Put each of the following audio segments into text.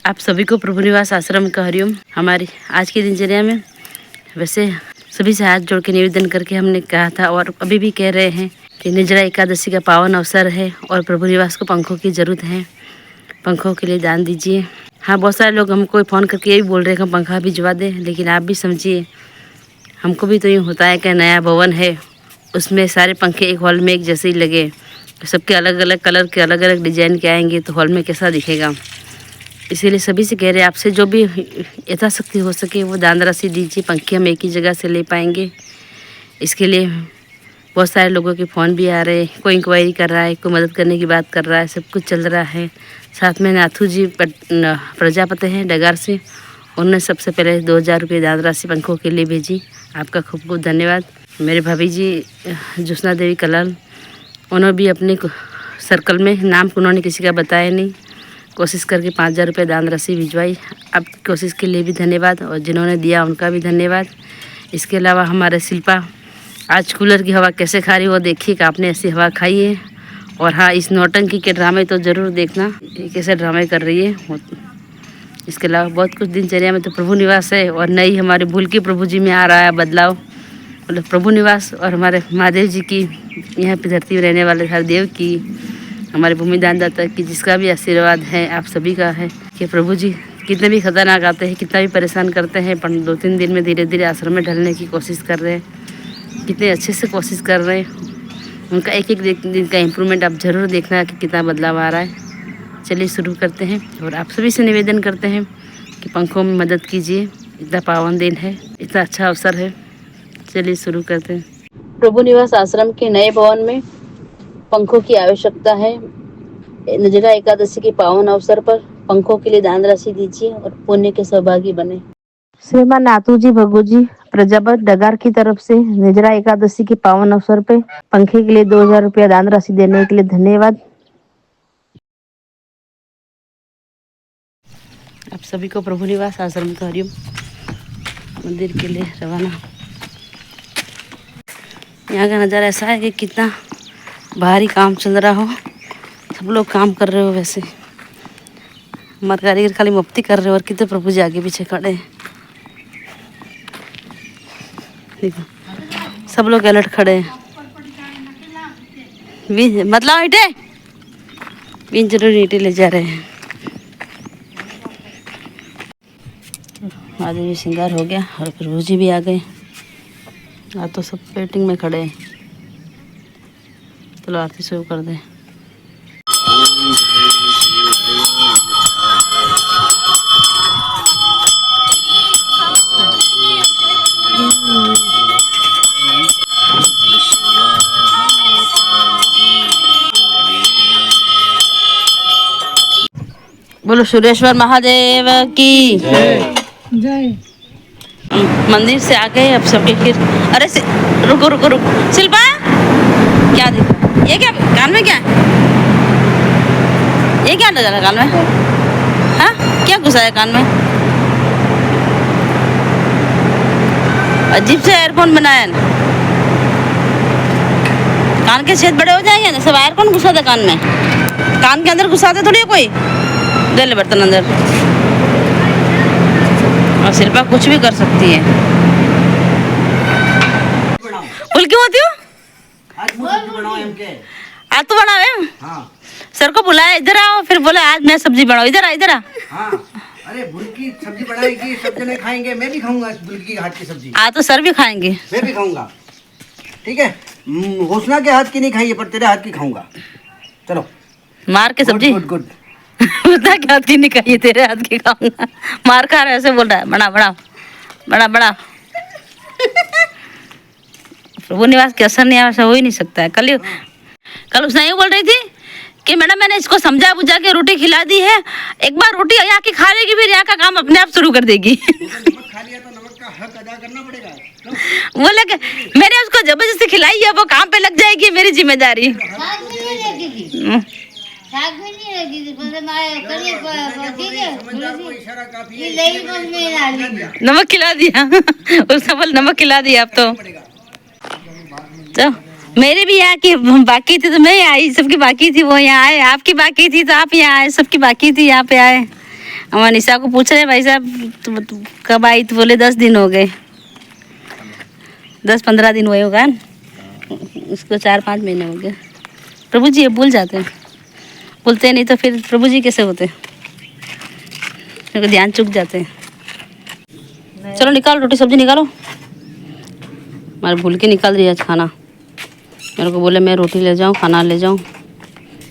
आप सभी को प्रभु निवास आश्रम का हरिओम। हमारी आज की दिनचर्या में वैसे सभी से हाथ जोड़ के निवेदन करके हमने कहा था और अभी भी कह रहे हैं कि निर्जला एकादशी का पावन अवसर है और प्रभु निवास को पंखों की ज़रूरत है। पंखों के लिए दान दीजिए। हाँ, बहुत सारे लोग हमको फ़ोन करके ये भी बोल रहे हैं कि हम पंखा भिजवा दें, लेकिन आप भी समझिए, हमको भी तो यूँ होता है कि नया भवन है, उसमें सारे पंखे एक हॉल में एक जैसे ही लगे, सबके अलग अलग कलर के अलग अलग डिजाइन के आएंगे तो हॉल में कैसा दिखेगा। इसीलिए सभी से कह रहे हैं, आपसे जो भी यथाशक्ति हो सके वो दान राशि दीजिए। पंखे हम एक ही जगह से ले पाएंगे। इसके लिए बहुत सारे लोगों के फ़ोन भी आ रहे हैं, कोई इंक्वायरी कर रहा है, कोई मदद करने की बात कर रहा है, सब कुछ चल रहा है। साथ में नाथू जी प्रजापति हैं डगार से, उन्होंने सबसे पहले 2000 रुपये दान राशि पंखों के लिए भेजी। आपका खूब खूब धन्यवाद। मेरे भाभी जी ज्योत्सना देवी कलाल, उन्होंने भी अपने सर्कल में नाम उन्होंने किसी का बताया नहीं, कोशिश करके 5000 रुपये दान राशि भिजवाई। आपकी कोशिश के लिए भी धन्यवाद और जिन्होंने दिया उनका भी धन्यवाद। इसके अलावा हमारे शिल्पा आज कूलर की हवा कैसे खा रही है वो देखिए कि आपने ऐसी हवा खाई है। और हाँ, इस नौटंकी के ड्रामे तो ज़रूर देखना, ये कैसे ड्रामे कर रही है। इसके अलावा बहुत कुछ दिनचर्या में तो प्रभु निवास है और नई हमारे भूल के प्रभु जी में आ रहा है बदलाव, मतलब प्रभु निवास और हमारे महादेव जी की, यहाँ पे धरती में रहने वाले हर देव की, हमारे भूमिदान दाता की, जिसका भी आशीर्वाद है आप सभी का है कि प्रभु जी कितने भी खतरनाक आते हैं, कितना भी परेशान करते हैं, पर 2-3 दिन में धीरे धीरे आश्रम में ढलने की कोशिश कर रहे हैं। कितने अच्छे से कोशिश कर रहे हैं। उनका एक एक दिन का इम्प्रूवमेंट आप ज़रूर देखना कि कितना बदलाव आ रहा है। चलिए शुरू करते हैं और आप सभी से निवेदन करते हैं कि पंखों में मदद कीजिए। इतना पावन दिन है, इतना अच्छा अवसर है। चलिए शुरू करते हैं। प्रभु निवास आश्रम के नए भवन में पंखों की आवश्यकता है। निर्जला एकादशी के पावन अवसर पर पंखों के लिए दान राशि दीजिए और पुण्य के सहभागी बने। श्रीमान नाथू जी भगू जी प्रजापत डगार की तरफ से निर्जला एकादशी के पावन अवसर पे पंखे के लिए 2000 रुपया दान राशि देने के लिए धन्यवाद। आप सभी को प्रभु निवास आश्रम का हरिओम। मंदिर के लिए रवाना। यहाँ का नज़ारा ऐसा है कि कितना भारी काम चल रहा हो, सब लोग काम कर रहे हो। वैसे हमारे कारीगर खाली मुफ्ती कर रहे हो और कितने प्रभु जी आगे पीछे खड़े हैं। देखो सब लोग अलर्ट खड़े हैं। मतलब ईटे बीन जरूर ईटे ले जा रहे हैं। आदि भी श्रृंगार हो गया और प्रभु जी भी आ गए। आज तो सब वेटिंग में खड़े हैं। चलो आरती शुरू कर दें। बोलो सुरेश्वर महादेव की जय। मंदिर से आ गए अब सबके फिर। अरे रुको रुको रुको, शिल्पा क्या देखो, ये क्या कान में, क्या ये क्या लगा है कान में? हाँ, क्या घुसा है कान में? अजीब से एयरफोन बनाया ना, कान के छेद बड़े हो जाएंगे ना। सब एयरफोन घुसा था कान में, कान के अंदर घुसाते थोड़ी है कोई। दे ले बर्तन अंदर। और शिल्पा कुछ भी कर सकती है। बोल क्यों होती हो? आज तो बनावे। हाँ। सर को बुलाया, इधर आओ, फिर बोला आज मैं सब्जी बनाऊं। इधर आ, इधर आ। हाँ। अरे भुलकी सब्जी बनाएगी, सब जने खाएंगे, मैं भी खाऊंगा भुलकी के हाथ की सब्जी। आज तो सर भी खाएंगे, मैं भी खाऊंगा। ठीक है, घोषणा के हाथ की नहीं खाइए, पर तेरे हाथ की खाऊंगा। चलो मार के सब्जी। Good good. बता क्या हाथ की नहीं खाइए, तेरे हाथ की खाऊंगा। मार खा रहा है, ऐसे बोल रहा है। बड़ा बड़ा बड़ा बड़ा। प्रभु निवास के असर नहीं, ऐसा हो ही नहीं सकता है। कल उसने यूँ बोल रही थी कि मैडम मैंने इसको समझा बुझा के रोटी खिला दी है, एक बार रोटी यहाँ की खा लेगी फिर यहाँ का काम अपने आप शुरू कर देगी। नमक खा लिया तो नमक का हक अदा करना पड़ेगा। बोले कि मैंने उसको जबरदस्ती खिलाई है, वो काम पे लग जाएगी, मेरी जिम्मेदारी। नमक खिला दिया। उसने बोल नमक खिला दिया अब तो मेरी भी यहाँ की बाकी थी तो मैं आई, सबकी बाकी थी वो यहाँ आए, आपकी बाकी थी तो आप यहाँ आए, सबकी बाकी थी यहाँ पे आए। हमारे निशा को पूछ रहे भाई साहब तू कब आई, तो बोले 10 दिन हो गए, 10-15 दिन हुए होगा ना। उसको 4-5 महीने हो गए। प्रभु जी ये भूल जाते हैं, बोलते नहीं तो फिर प्रभु जी कैसे होते, मेरे को ध्यान चूक जाते हैं। चलो निकालो रोटी सब्जी निकालो। हमारे भूल के निकाल दिया आज खाना, मेरे को बोले मैं रोटी ले जाऊँ खाना ले जाऊँ,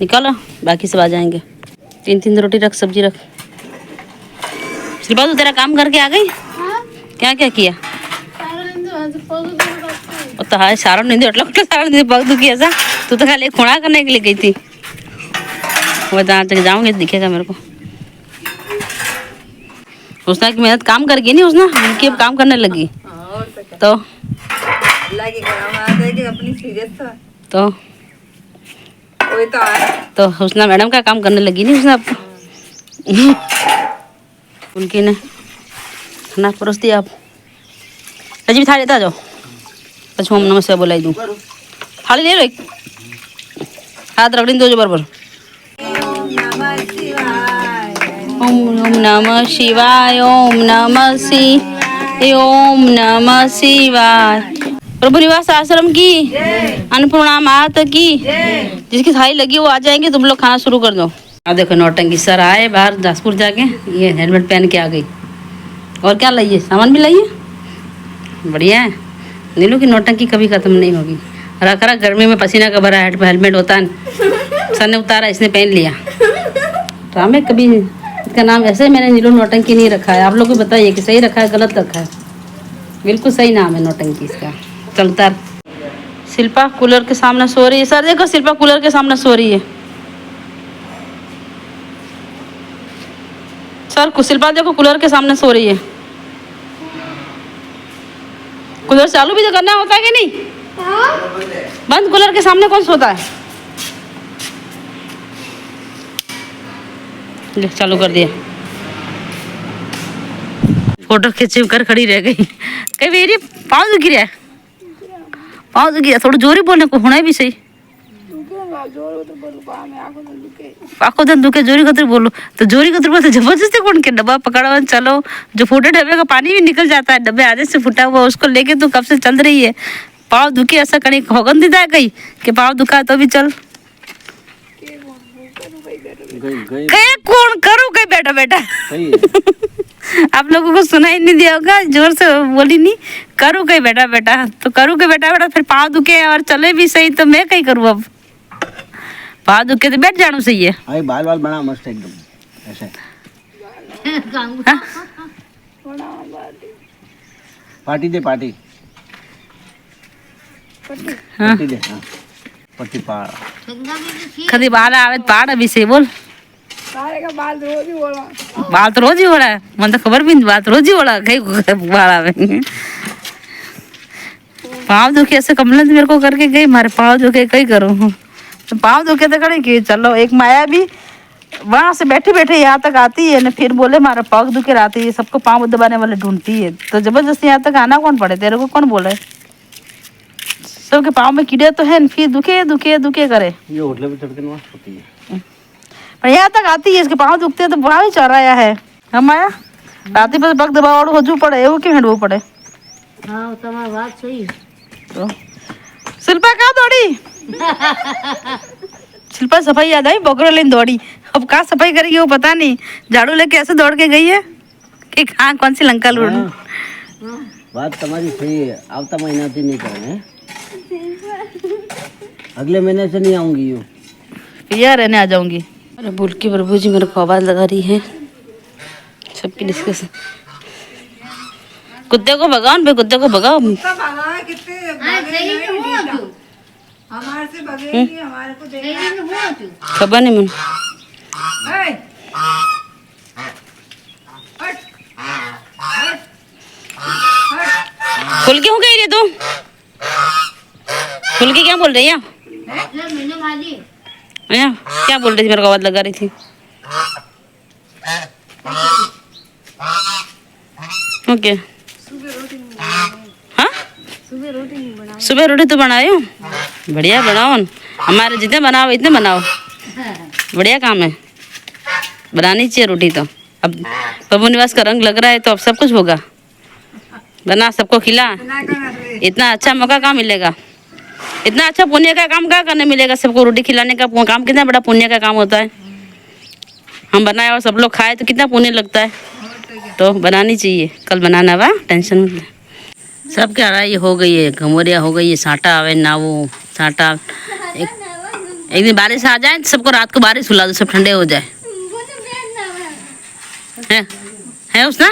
निकालो बाकी सब आ जाएंगे। 3-3 रोटी रख सब्जी रख। शिल्पा तू तेरा काम करके आ गई? क्या क्या किया? तो हाँ सारा नहीं सारा पग दुखी ऐसा, तू तो खाली खुणा करने के लिए गई थी। वो जहाँ तक जाऊँगी तो दिखेगा मेरे को। उसने की मेहनत काम करके नहीं, उसने उनकी अब काम करने लगी तो अल्लाह की करामात है कि अपनी सीरियस था तो कोई तो आया। तो उसने मैडम का काम करने लगी नहीं उसने अब। उनकी ने खाना परोस दिया। आप रजी थाली लेता जाओ, पछ ओम नमः शिवाय बोलाई दूँ। थाली ले लो एक, हाथ रगड़ी दो जो बराबर। ओम नमः शिवाय, ओम नमः शिवाय, ओम नमः शिवाय। प्रभु निवास आश्रम की अन्नपूर्णा माता की, जिसकी थाली लगी वो आ जाएंगे, तुम लोग खाना शुरू कर दो। अब देखो नौटंकी सर आए बाहर दासपुर जाके, ये हेलमेट पहन के आ गई। और क्या लाइए, सामान भी लाइए, बढ़िया है। नीलू की नौटंकी कभी खत्म नहीं होगी। रख रहा गर्मी में पसीना का भरा हेड पे हेलमेट होता है, सर ने उतारा इसने पहन लिया। तो हमें कभी इसका नाम ऐसे मैंने नीलू नौटंकी नहीं रखा है। आप लोग को बताइए कि सही रखा है गलत रखा है। बिल्कुल सही नाम है नौटंकी इसका। चल उतार। शिल्पा कूलर के सामने सो रही है। सर देखो शिल्पा कूलर के सामने सो रही है। सर शिल्पा देखो कूलर के सामने सो रही है। कूलर चालू भी तो करना होता है कि नहीं? बंद कूलर के सामने कौन सोता है? ले चालू कर दिया। फोटो खींचे कर खड़ी रह गई। कहीं मेरी पाँव दुखी रहा, पाँव दुखी रहा। थोड़ा जोरी बोलने को होना भी सही। आखो दिन दुखे जोरी कतर बोलो तो जोरी कतर बोलते जबरदस्ती कौन के डब्बा पकड़ा चलो। जो फूटे डब्बे का पानी भी निकल जाता है, डब्बे आधे से फूटा हुआ उसको लेके तू कब से चल रही है। पाँव दुखे ऐसा कहीं होगन देता है कहीं कि पाँव दुखा तो भी चल। कौन करो कहीं बैठा बैठा। आप लोगों को सुनाई नहीं दिया होगा, जोर से बोली नहीं। करूँ कहीं बैठा बैठा तो करूँ कहीं बैठा बैठा फिर पाँव दुखे और चले भी सही तो मैं कहीं करूँ। अब पाँव दुखे तो बैठ जाना सही है। अरे बाल बाल बना मस्त एकदम ऐसे। पार्टी दे पार्टी। पार्टी दे हाँ। पट्टी पाड़ कभी बाल आवे पाड़ अभी से बोल। बाल तो रोज ही हो रहा है, मन तो खबर भी नहीं। बाल तो रोज ही हो रहा है, कहीं बाल आवे। पाँव दुखे ऐसे कमलन मेरे को करके गई, मारे पाँव दुखे कहीं करूँ तो पाँव दुखे तो खड़े कि चलो। एक माया भी वहाँ से बैठे बैठे यहाँ तक आती है ना, फिर बोले मारा पाँव दुखे आती है। सबको पाँव दबाने वाले ढूंढती है, तो जबरदस्ती यहाँ तक आना कौन पड़े, तेरे को कौन बोले। सबके पाँव में कीड़े तो है, फिर दुखे दुखे दुखे करे। ये होटल पे चढ़ के मस्त होती है, पर यहाँ तक आती है, इसके पाँव दुखते हैं तो बड़ा ही चौराया है। हम आया राती पर पग दबा और हजू पड़े वो क्यों हेडू पड़े। हाँ तुम्हारी बात सही है। तो शिल्पा कहाँ दौड़ी? शिल्पा सफाई याद आई, बोकरो लेने दौड़ी। अब कहाँ सफाई करेगी वो पता नहीं। झाड़ू लेके ऐसे दौड़ के गई है कि कहाँ कौन सी लंका लूट। बात तुम्हारी सही है। आवता महीना से नहीं करेंगे, अगले महीने से नहीं आऊंगी। यूँ यार रहने आ जाऊंगी। अरे बोल के प्रभु जी मेरे को आवाज लगा रही है सबकी डिस्कशन। कुत्ते को भगाओ भाई, कुत्ते को भगाओ। हमारे से भगेगी, हमारे को देगा। खबर नहीं मन खुल के हो गई रे तू? खुल के क्या बोल रही है? क्या बोल रही थी? मेरे को आवाज लगा रही थी। ओके हाँ सुबह रोटी तो बनाए हो, बढ़िया बनाओ। हमारे जितने बनाओ इतने बनाओ, बढ़िया काम है, बनानी चाहिए रोटी तो। अब प्रभु निवास का रंग लग रहा है तो अब सब कुछ होगा। बना सबको खिला। इतना अच्छा मौका कहाँ मिलेगा, इतना अच्छा पुण्य का काम कहाँ करने मिलेगा। सबको रोटी खिलाने का काम कितना बड़ा पुण्य का काम होता है। हम बनाए और सब लोग खाए तो कितना पुण्य लगता है। तो बनानी चाहिए, कल बनाना वा, टेंशन मत ले। सब क्या रहा, ये हो गई है घमोरिया, हो गई है साटा आवे ना वो साटा। एक दिन बारिश आ जाए तो सबको रात को बारिश सुला दो, सब ठंडे हो जाए। है उसना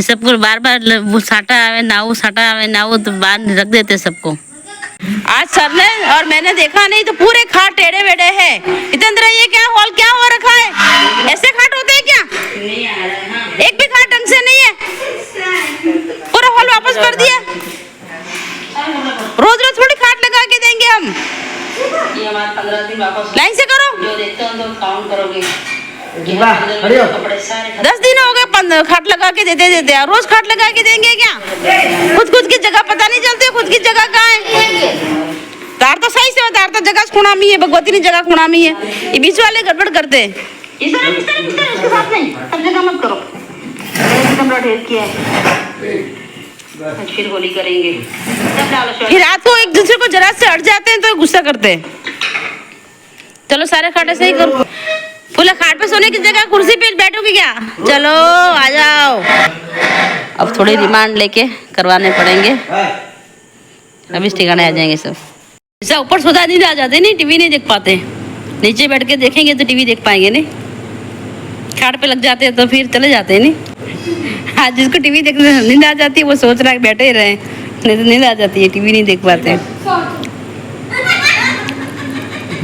सबको बार बार वो साटा आवे ना वो साटा आवे ना वो, तो बाहर रख देते सबको। आज सर ने और मैंने देखा नहीं तो पूरे खाट टेढ़े बेढ़े है। हितेंद्र ये क्या हॉल क्या हो रखा है, ऐसे खाट होते हैं क्या? एक भी खाट ढंग से नहीं है, पूरा हॉल वापस कर दिया। रोज रोज थोड़ी खाट लगा के देंगे हम। ये हमारे 15 दिन वापस लाइन से करो, जो देखते हो तो काउंट करोगे। 10 दिन हो गए खाट लगा के देते देते, रोज खाट लगा के देंगे क्या? खुद की जगह पता नहीं चलती, खुद की जगह कहाँ है? तार तो सही से तार तो जगह खुणा में है, भगवती ने जगह खुणा में है। ये बीच वाले गड़बड़ करते हैं। इस तरह उसके साथ नहीं, सब जगह मत करो। कमरा ढेर किया है, फिर होली करेंगे। फिर रात को एक दूसरे को जरा से हट जाते हैं तो गुस्सा करते हैं। चलो सारे खाटे सही करो। फूला खाट पे सोने की जगह कुर्सी पे बैठोगी क्या? चलो आ जाओ। अब थोड़ी रिमांड लेके करवाने पड़ेंगे, अभी इस ठिकाने आ जाएंगे सब। ऐसा ऊपर सोता नहीं आ जाते, नहीं टीवी नहीं देख पाते। नीचे बैठ के देखेंगे तो टीवी देख पाएंगे नहीं। खाट पे लग जाते हैं तो फिर चले जाते हैं नहीं। आज जिसको टीवी देखने नींद आ जाती है वो सोच रहा है बैठे ही रहे, नहीं तो नींद आ जाती है, टीवी नहीं देख पाते।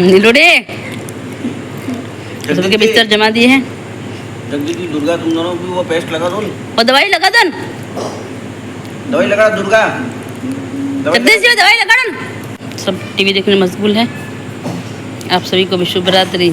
नीलोड़े सबके बिस्तर जमा दिए हैं। जगदीश दुर्गा तुम दोनों भी वो पेस्ट लगा दो, वो दवाई लगा दन, दवाई लगा दुर्गा, जगदीश जी दवाई लगा दन। सब टीवी देखने में मशगूल है। आप सभी को भी शुभ रात्रि।